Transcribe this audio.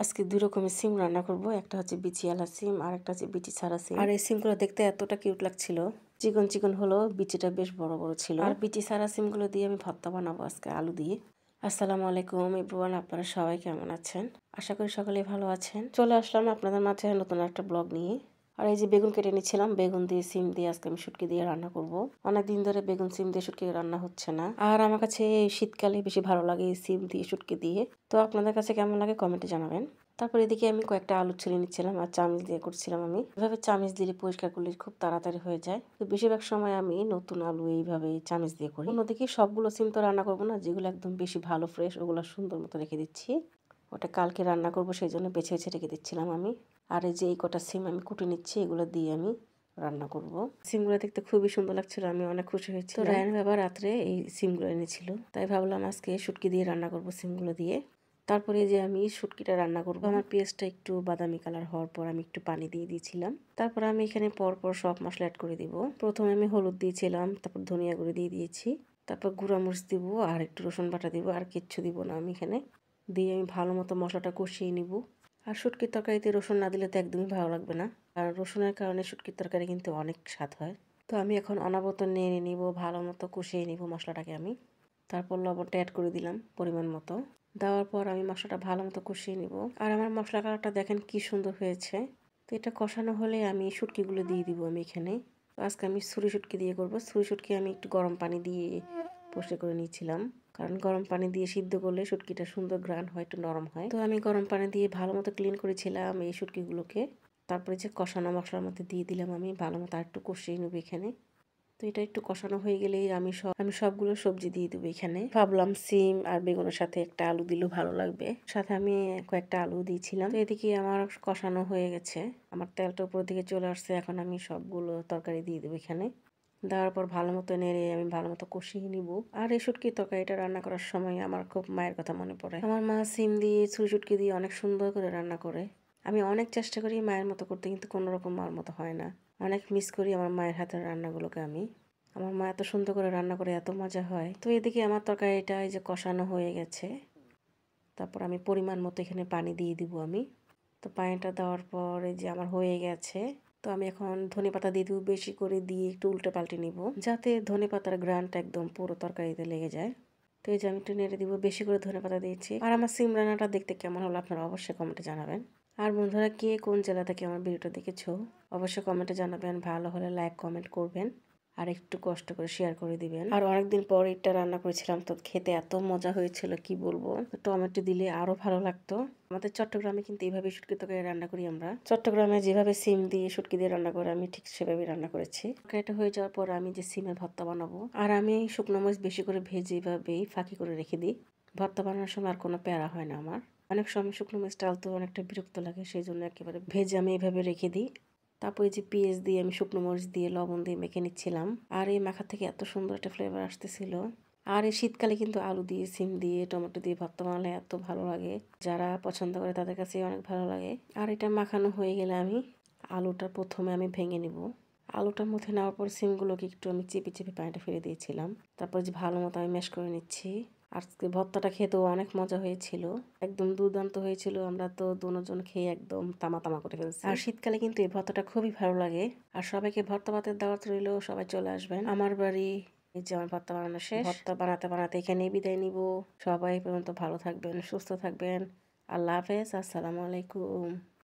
আজকে ২ রকমের সিম রান্না করব। একটা হচ্ছে বিচিওয়ালা সিম আর একটা হচ্ছে বিচি ছাড়া সিম। আর এই সিমগুলো দেখতে এতটা কিউট লাগছিল। চিকন, চিকন হলো, বিচিটা বেশ বড়, বড় ছিল। আর বিচি ছাড়া সিমগুলো দিয়ে আমি ভর্তা বানাবো আজকে আলু দিয়ে। আসসালামু আলাইকুম এভরিওয়ান, আপনারা সবাই কেমন আছেন? আশা করি সকলেই ভালো আছেন। চলে আসলাম আপনাদের মাঝে নতুন একটা ব্লগ নিয়ে। আর এই যে বেগুন কেটে নিচ্ছিলাম, বেগুন দিয়ে সিম দিয়ে আজকে আমি শুটকি দিয়ে রান্না করব। অনেকদিন ধরে বেগুন সিম দিয়ে শুটকি রান্না হচ্ছে না। আর আমার কাছে এই শীতকালে বেশি ভালো লাগে এই সিম দিয়ে শুটকি দিয়ে। তো আপনাদের কাছে কেমন লাগে কমেন্টে জানাবেন। তারপর এদিকে আমি কয়েকটা আলু ছিলে নিচ্ছিলাম আর চামিচ দিয়ে করছিলাম আমি। এভাবে চামিচ দিলে পরিষ্কার করলে খুব তাড়াতাড়ি হয়ে যায়। তো বেশিরভাগ সময় আমি নতুন আলু এইভাবে চামিচ দিয়ে করি। অন্যদিকে সবগুলো সিম তো রান্না করবো না, যেগুলো একদম বেশি ভালো ফ্রেশ ওগুলো সুন্দর মতো রেখে দিচ্ছি। ওটা কালকে রান্না করবো, সেই জন্য বেছে বেছে রেখে দিচ্ছিলাম আমি। আর এই যে এই কটা সিম আমি কুটে নিচ্ছি, এগুলো দিয়ে আমি রান্না করব। সিমগুলো দেখতে খুবই সুন্দর লাগছিল, আমি অনেক খুশি হয়েছি। তো রায়ন বাবা রাত্রে এই সিমগুলো এনেছিল, তাই ভাবলাম আজকে শুটকি দিয়ে রান্না করব সিমগুলো দিয়ে। তারপরে যে আমি শুটকিটা রান্না করব, আমার পেঁয়াজটা একটু বাদামি কালার হওয়ার পর আমি একটু পানি দিয়ে দিয়েছিলাম। তারপর আমি এখানে পরপর সব মশলা অ্যাড করে দিব। প্রথমে আমি হলুদ দিয়েছিলাম, তারপর ধনিয়া গুঁড়ো দিয়ে দিয়েছি, তারপর গুঁড়া মরিচ দিব আর একটু রসুন বাটা দিব, আর কিচ্ছু দিব না আমি এখানে। দিয়ে আমি ভালো মতো মশলাটা কষিয়ে নিব। আর শুটকির তরকারিতে রসুন না দিলে তো একদমই ভালো লাগবে না, আর রসুনের কারণে শুটকির তরকারি কিন্তু অনেক স্বাদ হয়। তো আমি এখন অনবরত নেড়ে নিব, ভালো মতো কষিয়ে নিব মশলাটাকে আমি। তারপর লবণটা অ্যাড করে দিলাম পরিমাণ মতো। দেওয়ার পর আমি মশলাটা ভালো মতো কষিয়ে নিব। আর আমার মশলা কালারটা দেখেন কি সুন্দর হয়েছে। তো এটা কষানো হলে আমি শুটকিগুলো দিয়ে দিব আমি এখানে। তো আজকে আমি ছুরি শুটকি দিয়ে করব। ছুরি শুটকি আমি একটু গরম পানি দিয়ে পরিষ্কার করে নিয়েছিলাম, কারণ গরম পানি দিয়ে সিদ্ধ করলে শুটকিটা সুন্দর গ্রান হয়, একটু নরম হয়। তো আমি গরম পানি দিয়ে ভালো মতো ক্লিন করেছিলাম এই শুটকিগুলোকে। তারপরে যে কষানো মশলার মধ্যে দিয়ে দিলাম আমি, ভালো মতো আর একটু কষিয়ে নেব এখানে। তো এটা একটু কষানো হয়ে গেলেই আমি সবগুলো সবজি দিয়ে দেবো এখানে। ভাবলাম সিম আর বেগুনের সাথে একটা আলু দিলেও ভালো লাগবে, সাথে আমি কয়েকটা আলু দিয়েছিলাম। তো এদিকে আমার কষানো হয়ে গেছে, আমার তেলটা উপর দিকে চলে আসছে। এখন আমি সবগুলো তরকারি দিয়ে দেবো এখানে। দেওয়ার পর ভালো মতো নেড়ে আমি ভালো মতো কষিয়ে নিব। আর এই শুটকি তরকারিটা রান্না করার সময় আমার খুব মায়ের কথা মনে পড়ে। আমার মা সিম দিয়ে ছুরি শুটকি দিয়ে অনেক সুন্দর করে রান্না করে। আমি অনেক চেষ্টা করি মায়ের মতো করতে, কিন্তু কোনো রকম মার মতো হয় না। অনেক মিস করি আমার মায়ের হাতের রান্নাগুলোকে আমি। আমার মা এত সুন্দর করে রান্না করে, এত মজা হয়। তো এদিকে আমার তরকারিটা এই যে কষানো হয়ে গেছে। তারপর আমি পরিমাণ মতো এখানে পানি দিয়ে দিব আমি। তো পানিটা দেওয়ার পর এই যে আমার হয়ে গেছে। তো আমি এখন ধনেপাতা দিয়ে দিব, বেশি করে দিয়ে একটু উল্টে পাল্টে নিব, যাতে ধনেপাতার গ্রানটা একদম পুরো তরকারিতে লেগে যায়। তো এই যে আমি একটু নেড়ে দিব, বেশি করে ধনেপাতা দিয়েছি। আর আমার সিম রান্নাটা দেখতে কেমন হলো আপনারা অবশ্যই কমেন্টে জানাবেন। আর বন্ধুরা, কে কোন জেলা থেকে আমার ভিডিওটা দেখেছো অবশ্যই কমেন্টে জানাবেন। ভালো হলে লাইক কমেন্ট করবেন, আর একটু কষ্ট করে শেয়ার করে দিবেন। আর অনেকদিন পর এটা রান্না করেছিলাম, তো খেতে এত মজা হয়েছিল কি বলবো। টমেটো দিলে আরো ভালো লাগতো। আমাদের চট্টগ্রামে কিন্তু এইভাবে শুটকি তরকারি রান্না করি আমরা। চট্টগ্রামে যেভাবে সিম দিয়ে শুটকি দিয়ে রান্না করে আমি ঠিক সেভাবে রান্না করেছি। তরকারিটা হয়ে যাওয়ার পর আমি যে সিমের ভর্তা বানাবো, আর আমি শুকনো মরিচ বেশি করে ভেজে এভাবেই ফাঁকি করে রেখে দিই। ভর্তা বানানোর সময় আর কোনো প্যারা হয় না আমার। অনেক সময় শুকনো মরিচ ডালতে অনেকটা বিরক্ত লাগে, সেই জন্য একেবারে ভেজে আমি এভাবে রেখে দিই। তারপরে যে পেঁয়াজ দিয়ে আমি শুকনো মরিচ দিয়ে লবণ দিয়ে মেখে নিচ্ছিলাম, আর এই মাখা থেকে এত সুন্দর একটা ফ্লেভার আসতেছিল। আর এই শীতকালে কিন্তু আলু দিয়ে সিম দিয়ে টমেটো দিয়ে ভর্তা বানালে এত ভালো লাগে, যারা পছন্দ করে তাদের কাছে অনেক ভালো লাগে। আর এটা মাখানো হয়ে গেলে আমি আলুটা প্রথমে আমি ভেঙে নিব। আলুটার মধ্যে নেওয়ার পর সিমগুলোকে একটু আমি চেপে চেপে পানিটা ফেলে দিয়েছিলাম। তারপর যে ভালো মতো আমি ম্যাশ করে নিচ্ছি। আজকে ভর্তাটা খেতেও অনেক মজা হয়েছিল, একদম দুর্দান্ত হয়েছিল। আমরা তো দুজন খেয়ে একদম তামা তামা করে ফেলছি। আর শীতকালে কিন্তু এই ভর্তাটা খুবই ভালো লাগে। আর সবাইকে ভর্তা ভাতের দাওয়াত রইল, সবাই চলে আসবেন আমার বাড়ি। এই যে আমার ভর্তা বানানো শেষ। ভর্তা বানাতে বানাতে এখানেই বিদায় নিব। সবাই পর্যন্ত ভালো থাকবেন, সুস্থ থাকবেন। আল্লাহ হাফেজ, আসসালামু আলাইকুম।